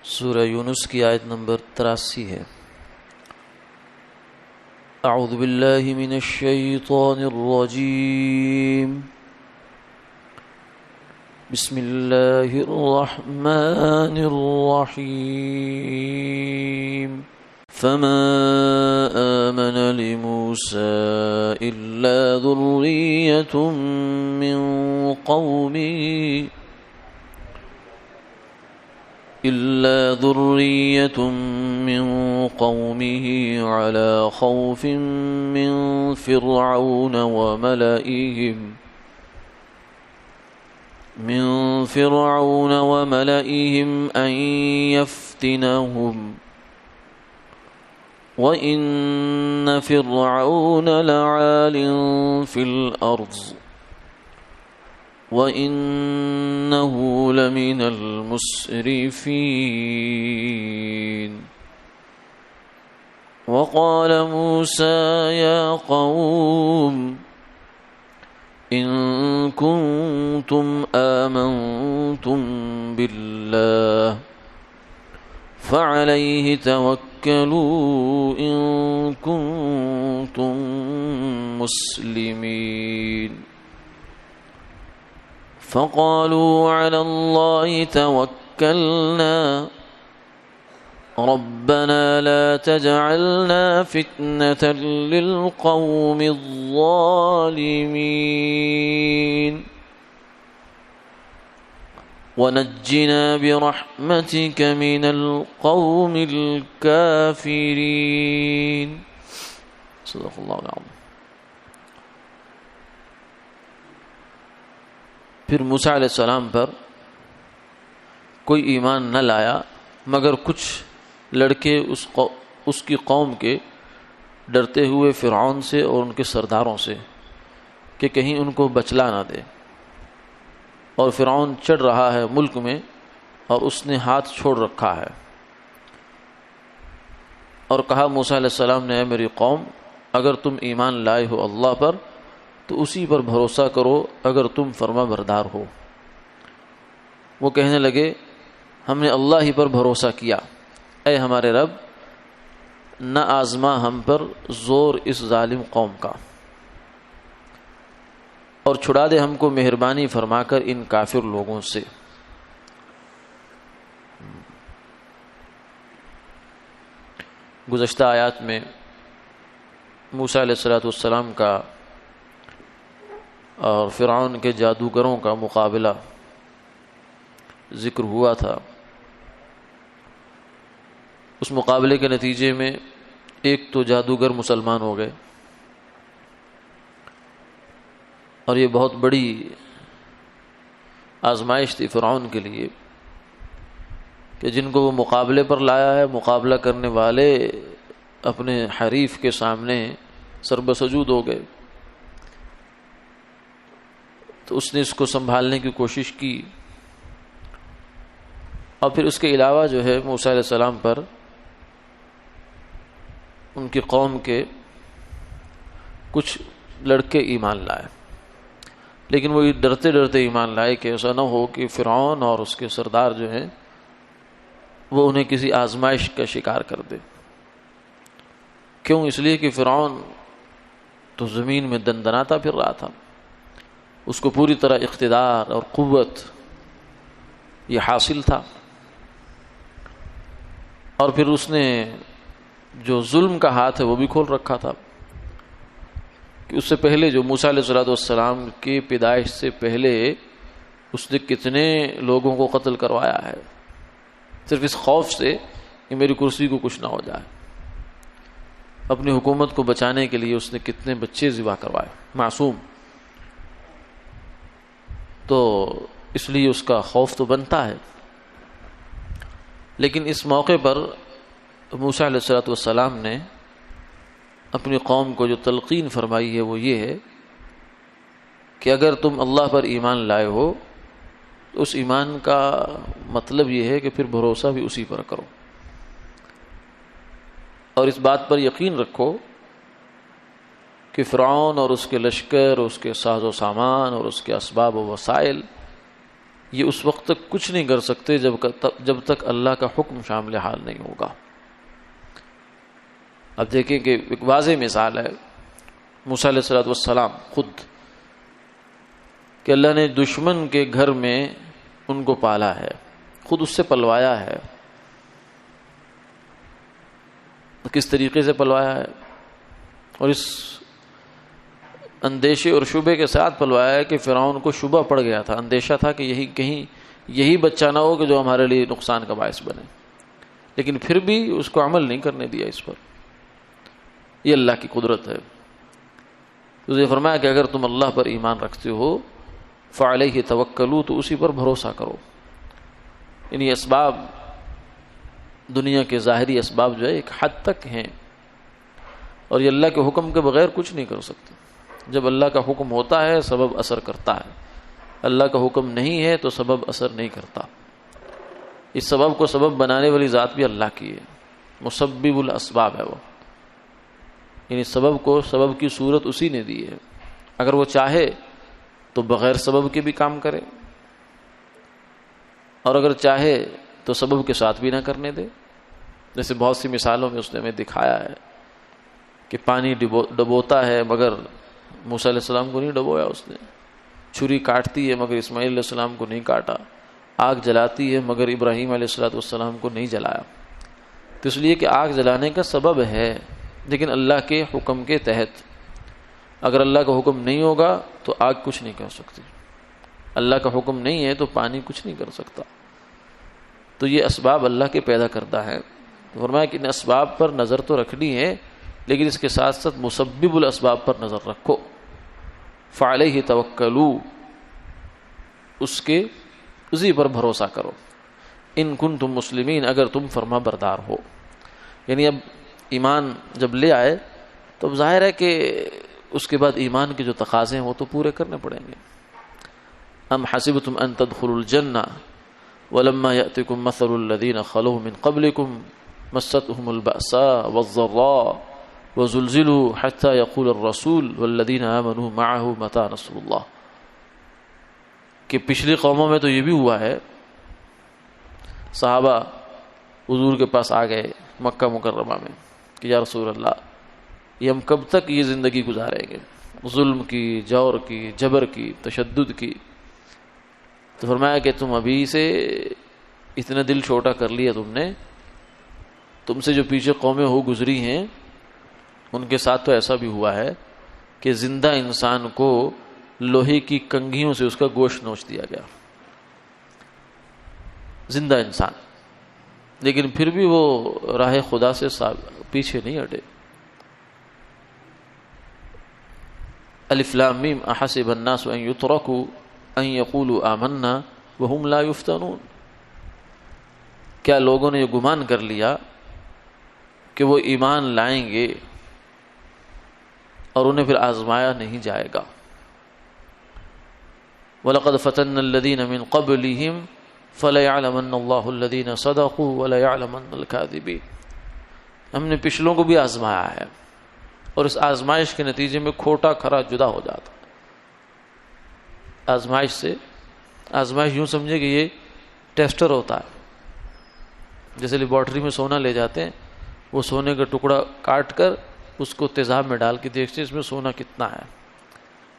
سورہ یونس کی آیت نمبر 83 ہے۔ اعوذ باللہ من الشیطان الرجیم، بسم اللہ الرحمن الرحیم۔ فما آمن لموسى إلا ذرية من قومه على خوف من فرعون وملئهم أن يفتنهم وَإِنَّ فِرْعَوْنَ لَعَالٍ فِي الْأَرْضِ وَإِنَّهُ لَمِنَ الْمُسْرِفِينَ وَقَالَ مُوسَى يَا قَوْمِ إِن كُنتُمْ آمنتم بِاللَّهِ فَعَلَيْهِ توكلوا إن كنتم مسلمين فقالوا على الله توكلنا ربنا لا تجعلنا فتنة للقوم الظالمين وَنَجِّنَا بِرَحْمَتِكَ مِنَ الْقَوْمِ الْكَافِرِينَ۔ صدق اللہ العظیم۔ پھر موسیٰ علیہ السلام پر کوئی ایمان نہ لایا مگر کچھ لڑکے اس کی قوم کے، ڈرتے ہوئے فرعون سے اور ان کے سرداروں سے کہ کہیں ان کو بچلا نہ دے۔ اور فرعون چڑھ رہا ہے ملک میں اور اس نے ہاتھ چھوڑ رکھا ہے، اور کہا موسیٰ علیہ السلام نے، اے میری قوم، اگر تم ایمان لائے ہو اللہ پر تو اسی پر بھروسہ کرو اگر تم فرما بردار ہو۔ وہ کہنے لگے، ہم نے اللہ ہی پر بھروسہ کیا، اے ہمارے رب نہ آزما ہم پر زور اس ظالم قوم کا، اور چھڑا دے ہم کو مہربانی فرما کر ان کافر لوگوں سے۔ گزشتہ آیات میں موسیٰ علیہ السلام کا اور فرعون کے جادوگروں کا مقابلہ ذکر ہوا تھا۔ اس مقابلے کے نتیجے میں ایک تو جادوگر مسلمان ہو گئے، اور یہ بہت بڑی آزمائش تھی فرعون کے لیے کہ جن کو وہ مقابلے پر لایا ہے، مقابلہ کرنے والے اپنے حریف کے سامنے سربسجود ہو گئے۔ تو اس نے اس کو سنبھالنے کی کوشش کی، اور پھر اس کے علاوہ جو ہے موسیٰ علیہ السلام پر ان کی قوم کے کچھ لڑکے ایمان لائے، لیکن وہ ڈرتے ڈرتے ایمان لائے کہ ایسا نہ ہو کہ فرعون اور اس کے سردار جو ہیں وہ انہیں کسی آزمائش کا شکار کر دے۔ کیوں؟ اس لیے کہ فرعون تو زمین میں دندناتا پھر رہا تھا، اس کو پوری طرح اقتدار اور قوت یہ حاصل تھا، اور پھر اس نے جو ظلم کا ہاتھ ہے وہ بھی کھول رکھا تھا کہ اس سے پہلے جو موسیٰ علیہ السلام کی پیدائش سے پہلے اس نے کتنے لوگوں کو قتل کروایا ہے، صرف اس خوف سے کہ میری کرسی کو کچھ نہ ہو جائے۔ اپنی حکومت کو بچانے کے لیے اس نے کتنے بچے ذبح کروائے معصوم، تو اس لیے اس کا خوف تو بنتا ہے۔ لیکن اس موقع پر موسیٰ علیہ السلام نے اپنی قوم کو جو تلقین فرمائی ہے وہ یہ ہے کہ اگر تم اللہ پر ایمان لائے ہو تو اس ایمان کا مطلب یہ ہے کہ پھر بھروسہ بھی اسی پر کرو، اور اس بات پر یقین رکھو کہ فرعون اور اس کے لشکر، اس کے ساز و سامان اور اس کے اسباب و وسائل یہ اس وقت تک کچھ نہیں کر سکتے جب تک اللہ کا حکم شامل حال نہیں ہوگا۔ اب دیکھیں کہ ایک واضح مثال ہے موسیٰ علیہ السلام خود، کہ اللہ نے دشمن کے گھر میں ان کو پالا ہے، خود اس سے پلوایا ہے۔ کس طریقے سے پلوایا ہے، اور اس اندیشے اور شبے کے ساتھ پلوایا ہے کہ فرعون کو شبہ پڑ گیا تھا، اندیشہ تھا کہ یہی بچہ نہ ہو کہ جو ہمارے لیے نقصان کا باعث بنے، لیکن پھر بھی اس کو عمل نہیں کرنے دیا اس پر۔ یہ اللہ کی قدرت ہے۔ تو یہ فرمایا کہ اگر تم اللہ پر ایمان رکھتے ہو فعلیہ توکلوا، تو اسی پر بھروسہ کرو۔ یعنی اسباب، دنیا کے ظاہری اسباب جو ہے ایک حد تک ہیں، اور یہ اللہ کے حکم کے بغیر کچھ نہیں کر سکتے۔ جب اللہ کا حکم ہوتا ہے سبب اثر کرتا ہے، اللہ کا حکم نہیں ہے تو سبب اثر نہیں کرتا۔ اس سبب کو سبب بنانے والی ذات بھی اللہ کی ہے، مسبب الاسباب ہے وہ، یعنی سبب کو سبب کی صورت اسی نے دی ہے۔ اگر وہ چاہے تو بغیر سبب کے بھی کام کرے، اور اگر چاہے تو سبب کے ساتھ بھی نہ کرنے دے۔ جیسے بہت سی مثالوں میں اس نے ہمیں دکھایا ہے کہ پانی ڈبوتا ہے مگر موسیٰ علیہ السلام کو نہیں ڈبویا اس نے، چھری کاٹتی ہے مگر اسماعیل علیہ السلام کو نہیں کاٹا، آگ جلاتی ہے مگر ابراہیم علیہ السلام کو نہیں جلایا۔ تو اس لیے کہ آگ جلانے کا سبب ہے، لیکن اللہ کے حکم کے تحت۔ اگر اللہ کا حکم نہیں ہوگا تو آگ کچھ نہیں کر سکتی، اللہ کا حکم نہیں ہے تو پانی کچھ نہیں کر سکتا۔ تو یہ اسباب اللہ کے پیدا کردہ ہیں۔ فرمایا کہ ان اسباب پر نظر تو رکھنی ہے، لیکن اس کے ساتھ ساتھ مسبب الاسباب پر نظر رکھو۔ فعلیہ توکلوا، اسی پر بھروسہ کرو۔ ان کنتم مسلمین، اگر تم فرما بردار ہو۔ یعنی اب ایمان جب لے آئے تو اب ظاہر ہے کہ اس کے بعد ایمان کے جو تقاضے ہیں وہ تو پورے کرنے پڑیں گے۔ ام حسبتم ان تدخلوا الجنہ ولما یأتکم مثل الذین خلوا من قبلکم مستهم البأساء والضراء وزلزلوا حتى يقول الرسول والذین آمنوا معه متى نصر اللہ، کہ پچھلی قوموں میں تو یہ بھی ہوا ہے، صحابہ حضور کے پاس آ گئے مکہ مکرمہ میں کہ یا رسول اللہ یہ ہم کب تک یہ زندگی گزاریں گے، ظلم کی، جور کی، جبر کی، تشدد کی۔ تو فرمایا کہ تم ابھی سے اتنا دل چھوٹا کر لیا تم نے، تم سے جو پیچھے قومیں ہو گزری ہیں ان کے ساتھ تو ایسا بھی ہوا ہے کہ زندہ انسان کو لوہے کی کنگھیوں سے اس کا گوشت نوچ دیا گیا، زندہ انسان، لیکن پھر بھی وہ راہ خدا سے پیچھے نہیں ہٹے۔ الف لام میم احسب الناس ان یترکوا ان یقولوا آمنا وهم لا یفتنون، کیا لوگوں نے یہ گمان کر لیا کہ وہ ایمان لائیں گے اور انہیں پھر آزمایا نہیں جائے گا۔ وَلَقَدْ فَتَنَّا الَّذِينَ مِن قَبْلِهِمْ فَلَيَعْلَمَنَّ اللَّهُ الَّذِينَ صَدَقُوا وَلَيَعْلَمَنَّ الْكَاذِبِينَ، ہم نے پچھلوں کو بھی آزمایا ہے، اور اس آزمائش کے نتیجے میں کھوٹا کھرا جدا ہو جاتا۔ آزمائش یوں سمجھے کہ یہ ٹیسٹر ہوتا ہے، جیسے لیبارٹری میں سونا لے جاتے ہیں، وہ سونے کا ٹکڑا کاٹ کر اس کو تیزاب میں ڈال کے دیکھتے ہیں اس میں سونا کتنا ہے،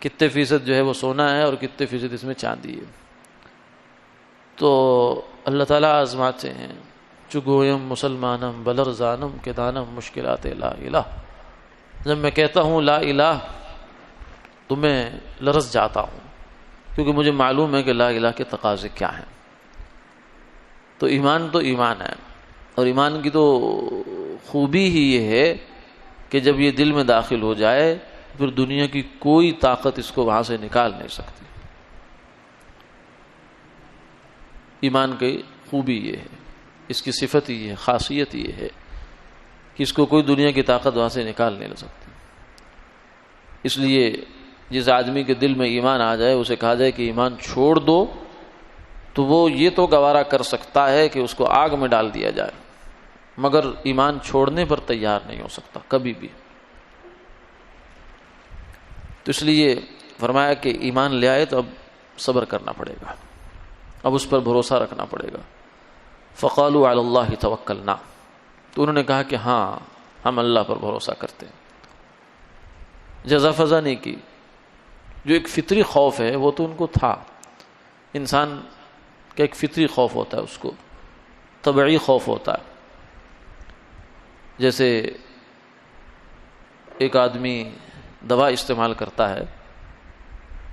کتنے فیصد جو ہے وہ سونا ہے اور کتنے فیصد اس میں چاندی ہے۔ تو اللہ تعالیٰ آزماتے ہیں، چگویم مسلمانم بلرزانم کے دانم مشکلات لا الہ، جب میں کہتا ہوں لا الہ تو میں لرز جاتا ہوں، کیونکہ مجھے معلوم ہے کہ لا الہ کے تقاضے کیا ہیں۔ تو ایمان ہے، اور ایمان کی تو خوبی ہی یہ ہے کہ جب یہ دل میں داخل ہو جائے پھر دنیا کی کوئی طاقت اس کو وہاں سے نکال نہیں سکتی۔ ایمان کی خوبی یہ ہے، اس کی صفت یہ ہے، خاصیت یہ ہے کہ اس کو کوئی دنیا کی طاقت وہاں سے نکال نہیں سکتی۔ اس لیے جس آدمی کے دل میں ایمان آ جائے اسے کہا جائے کہ ایمان چھوڑ دو تو وہ یہ تو گوارا کر سکتا ہے کہ اس کو آگ میں ڈال دیا جائے، مگر ایمان چھوڑنے پر تیار نہیں ہو سکتا کبھی بھی۔ تو اس لیے فرمایا کہ ایمان لے آئے تو اب صبر کرنا پڑے گا، اب اس پر بھروسہ رکھنا پڑے گا. فقالوا علی اللہ توکلنا، تو انہوں نے کہا کہ ہاں ہم اللہ پر بھروسہ کرتے ہیں. جزا فضا نہیں کی. جو ایک فطری خوف ہے وہ تو ان کو تھا. انسان کا ایک فطری خوف ہوتا ہے، اس کو طبعی خوف ہوتا ہے. جیسے ایک آدمی دوا استعمال کرتا ہے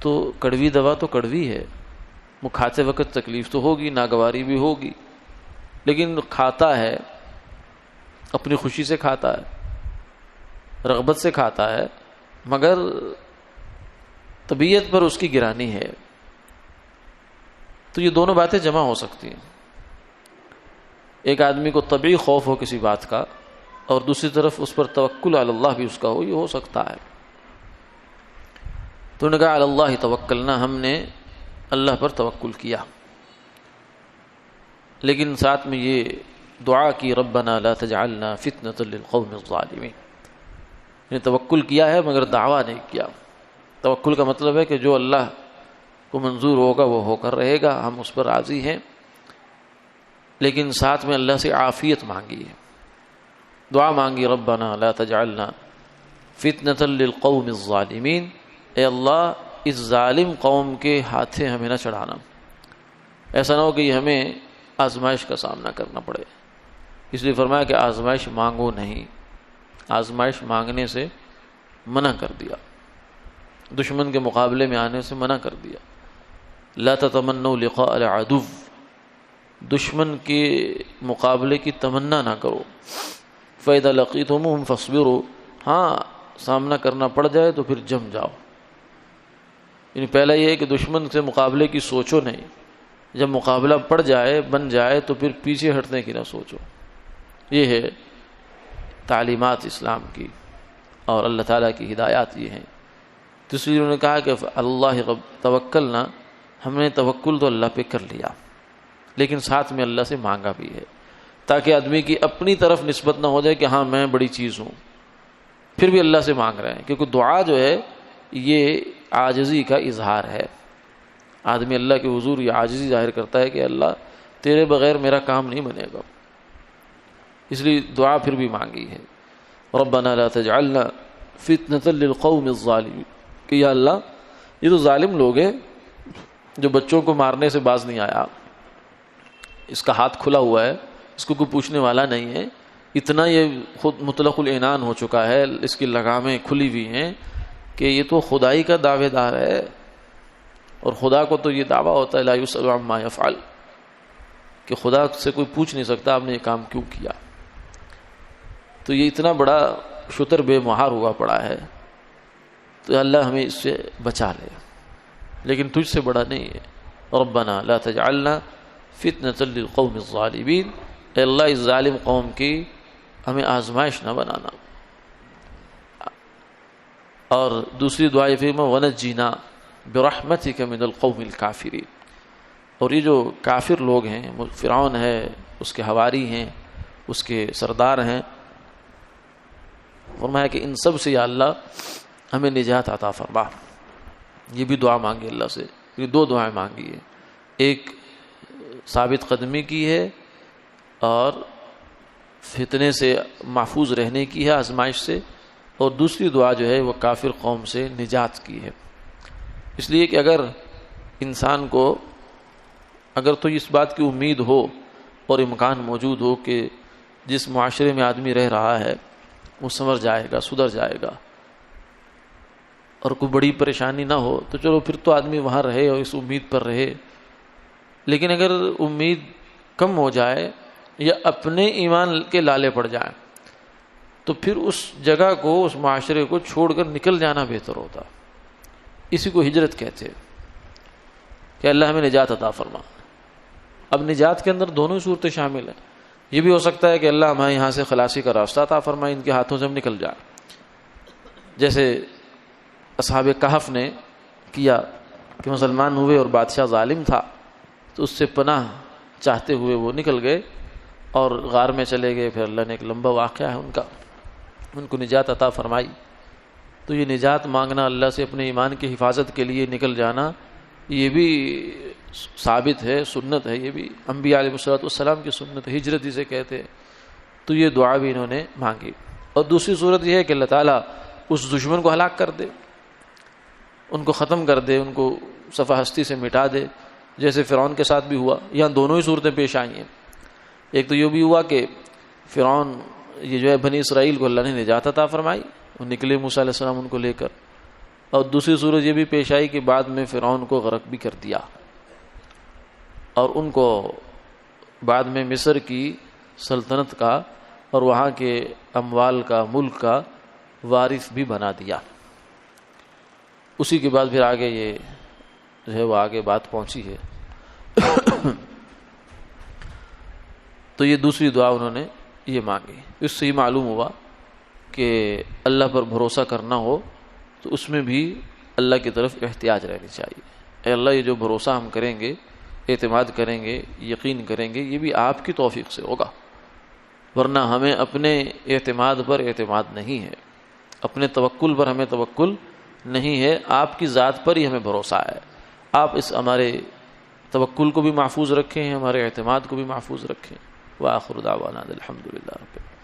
تو کڑوی دوا تو کڑوی ہے، وہ کھاتے وقت تکلیف تو ہوگی، ناگواری بھی ہوگی، لیکن کھاتا ہے اپنی خوشی سے کھاتا ہے، رغبت سے کھاتا ہے، مگر طبیعت پر اس کی گرانی ہے. تو یہ دونوں باتیں جمع ہو سکتی ہیں. ایک آدمی کو طبعی خوف ہو کسی بات کا اور دوسری طرف اس پر توکل علی اللہ بھی اس کا ہو، یہ ہو سکتا ہے. تو نے کہا علی اللہ توکلنا، ہم نے اللہ پر توکل کیا، لیکن ساتھ میں یہ دعا کی ربنا لا تجعلنا فتنة للقوم الظالمین. نے توکل کیا ہے مگر دعویٰ نہیں کیا. توکل کا مطلب ہے کہ جو اللہ کو منظور ہوگا وہ ہو کر رہے گا، ہم اس پر راضی ہیں، لیکن ساتھ میں اللہ سے عافیت مانگی ہے. دعا مانگی ربنا لا تجعلنا فتنة للقوم الظالمین، اے اللہ اس ظالم قوم کے ہاتھے ہمیں نہ چڑھانا. ایسا نہ ہو کہ یہ ہمیں آزمائش کا سامنا کرنا پڑے. اس لیے فرمایا کہ آزمائش مانگو نہیں، آزمائش مانگنے سے منع کر دیا، دشمن کے مقابلے میں آنے سے منع کر دیا. لا تتمنوا لقاء العدو، دشمن کے مقابلے کی تمنا نہ کرو. فَإِذَا لَقِيتُمُوهُمْ فَاصْبِرُوا، ہاں سامنا کرنا پڑ جائے تو پھر جم جاؤ. یعنی پہلا یہ ہے کہ دشمن سے مقابلے کی سوچو نہیں، جب مقابلہ پڑ جائے بن جائے تو پھر پیچھے ہٹنے کی نہ سوچو. یہ ہے تعلیمات اسلام کی اور اللہ تعالیٰ کی ہدایات یہ ہیں. تو اس لیے انہوں نے کہا کہ اللہ توکلنا، ہم نے توکل تو اللہ پہ کر لیا لیکن ساتھ میں اللہ سے مانگا بھی ہے، تاکہ آدمی کی اپنی طرف نسبت نہ ہو جائے کہ ہاں میں بڑی چیز ہوں، پھر بھی اللہ سے مانگ رہے ہیں. کیونکہ دعا جو ہے یہ عاجزی کا اظہار ہے. آدمی اللہ کے حضور یہ عاجزی ظاہر کرتا ہے کہ اللہ تیرے بغیر میرا کام نہیں بنے گا. اس لیے دعا پھر بھی مانگی ہے ربنا لا تجعلنا فتنة للقوم الظالمین، کہ یا اللہ یہ تو ظالم لوگ ہیں جو بچوں کو مارنے سے باز نہیں آیا، اس کا ہاتھ کھلا ہوا ہے، اس کو کوئی پوچھنے والا نہیں ہے، اتنا یہ خود مطلق العنان ہو چکا ہے، اس کی لگامیں کھلی ہوئی ہیں کہ یہ تو خدائی کا دعوے دار ہے، اور خدا کو تو یہ دعویٰ ہوتا ہے لا یسأل عما یفعل، کہ خدا سے کوئی پوچھ نہیں سکتا آپ نے یہ کام کیوں کیا. تو یہ اتنا بڑا شتر بے مہار ہوا پڑا ہے، تو اللہ ہمیں اس سے بچا لے، لیکن تجھ سے بڑا نہیں ہے. ربنا لا تجعلنا فتنة للقوم الظالمین، اے اللہ اس ظالم قوم کی ہمیں آزمائش نہ بنانا. اور دوسری دعا یہ فرما ونجینا برحمتک من القوم الکافرین. اور یہ جو کافر لوگ ہیں، فرعون ہے، اس کے حواری ہیں، اس کے سردار ہیں، فرمایا کہ ان سب سے یا اللہ ہمیں نجات عطا فرما. یہ بھی دعا مانگی اللہ سے. یہ دو دعائیں مانگی ہے، ایک ثابت قدمی کی ہے اور فتنے سے محفوظ رہنے کی ہے آزمائش سے، اور دوسری دعا جو ہے وہ کافر قوم سے نجات کی ہے. اس لیے کہ اگر انسان کو اگر تو اس بات کی امید ہو اور امکان موجود ہو کہ جس معاشرے میں آدمی رہ رہا ہے وہ سنور جائے گا، سدھر جائے گا، اور کوئی بڑی پریشانی نہ ہو، تو چلو پھر تو آدمی وہاں رہے اور اس امید پر رہے. لیکن اگر امید کم ہو جائے یا اپنے ایمان کے لالے پڑ جائیں تو پھر اس جگہ کو، اس معاشرے کو چھوڑ کر نکل جانا بہتر ہوتا. اسی کو ہجرت کہتے ہیں کہ اللہ ہمیں نجات عطا فرما. اب نجات کے اندر دونوں صورتیں شامل ہیں. یہ بھی ہو سکتا ہے کہ اللہ ہمیں یہاں سے خلاصی کا راستہ عطا فرمائے، ان کے ہاتھوں سے ہم نکل جائیں، جیسے اصحاب کہف نے کیا کہ مسلمان ہوئے اور بادشاہ ظالم تھا تو اس سے پناہ چاہتے ہوئے وہ نکل گئے اور غار میں چلے گئے. پھر اللہ نے ایک لمبا واقعہ ہے ان کا، ان کو نجات عطا فرمائی. تو یہ نجات مانگنا اللہ سے، اپنے ایمان کی حفاظت کے لیے نکل جانا، یہ بھی ثابت ہے، سنت ہے، یہ بھی انبیاء علیہ الصلوۃ والسلام کی سنت ہے، ہجرت جسے کہتے ہیں. تو یہ دعا بھی انہوں نے مانگی. اور دوسری صورت یہ ہے کہ اللہ تعالیٰ اس دشمن کو ہلاک کر دے، ان کو ختم کر دے، ان کو صفحہ ہستی سے مٹا دے، جیسے فرعون کے ساتھ بھی ہوا. یہاں دونوں ہی صورتیں پیش آئی ہیں. ایک تو یہ بھی ہوا کہ فرعون یہ جو ہے بنی اسرائیل کو اللہ نے نجات عطا فرمائی، وہ نکلے موسیٰ علیہ السلام ان کو لے کر. اور دوسری صورت یہ بھی پیش آئی کہ بعد میں فرعون کو غرق بھی کر دیا، اور ان کو بعد میں مصر کی سلطنت کا اور وہاں کے اموال کا، ملک کا وارث بھی بنا دیا. اسی کے بعد پھر آگے یہ جو ہے وہ آگے بات پہنچی ہے. تو یہ دوسری دعا انہوں نے یہ مانگی. اس سے یہ معلوم ہوا کہ اللہ پر بھروسہ کرنا ہو تو اس میں بھی اللہ کی طرف احتیاج رہنی چاہیے. اے اللہ، یہ جو بھروسہ ہم کریں گے، اعتماد کریں گے، یقین کریں گے، یہ بھی آپ کی توفیق سے ہوگا، ورنہ ہمیں اپنے اعتماد پر اعتماد نہیں ہے، اپنے توکل پر ہمیں توکل نہیں ہے، آپ کی ذات پر ہی ہمیں بھروسہ ہے. آپ اس ہمارے توکل کو بھی محفوظ رکھیں، ہمارے اعتماد کو بھی محفوظ رکھیں. وآخر دعوانا الحمدللہ رب العالمین.